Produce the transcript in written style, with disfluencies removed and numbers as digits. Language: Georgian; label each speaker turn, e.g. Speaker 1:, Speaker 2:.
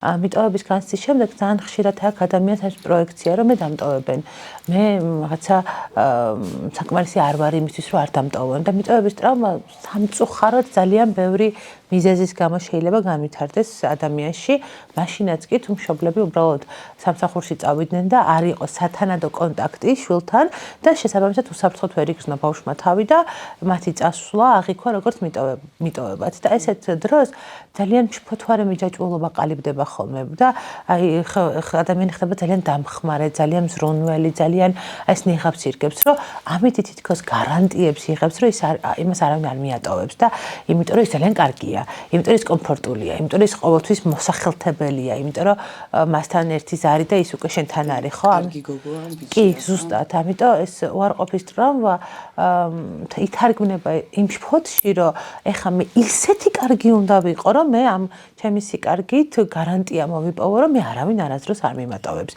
Speaker 1: მიტოვების განცდის შემდეგ ძალიან ხშირად აქ ადამიანს არის პროექცია, რომ მე დამტოვებენ. მე რაღაცა საკმარისი არ ვარ იმისთვის, რომ არ დამტოვონ და მიტოვების ტრავმა სამწუხაროდ ძალიან ბევრი მიზეზის გამო შეიძლება განვითარდეს ადამიანში, მაშინაც კი თუ მშობლები უბრალოდ სამსახურში წავიდნენ და არ იყო სათანადო კონტაქტი შვილთან და შესაბამისად უსაფრთხოდ ვერ იგრძნო ბავშვმა თავი და მათი წასვლა აღიქვა როგორც მიტოვებაც და ესეთ დროს ძალიან ჩფოთვარე მიჯაჭვულობა ყალიბდება ხოლმე და აი ადამიანი ხდება ძალიან დამხმარე, ძალიან მზრუნველი, ძალიან ეს ნიღაბს ირგებს, რომ ამით თითქოს გარანტიებს იღებს, რომ იმას არავინ არ მიატოვებს და იმიტომ რომ ის ძალიან კარგია, იმიტომ რომ ის კომფორტულია, იმიტომ რომ ის ყოველთვის მოსახელთებელია, იმიტომ რომ მასთან ერთი ზარი და ის უკვე შენთან არის, ხო?
Speaker 2: კარგი გოგოა,
Speaker 1: კი, ზუსტად, ამიტომ ეს უარყოფის ტრავმა ითარგმნება იმ შფოთში, რომ ეხა მე ისეთი კარგი უნდა ვიყო, რომ მე ამ ჩემი სიკარგით გარანტია მოვიპოვო, რომ მე არავინ არასდროს არ მიმატოვებს.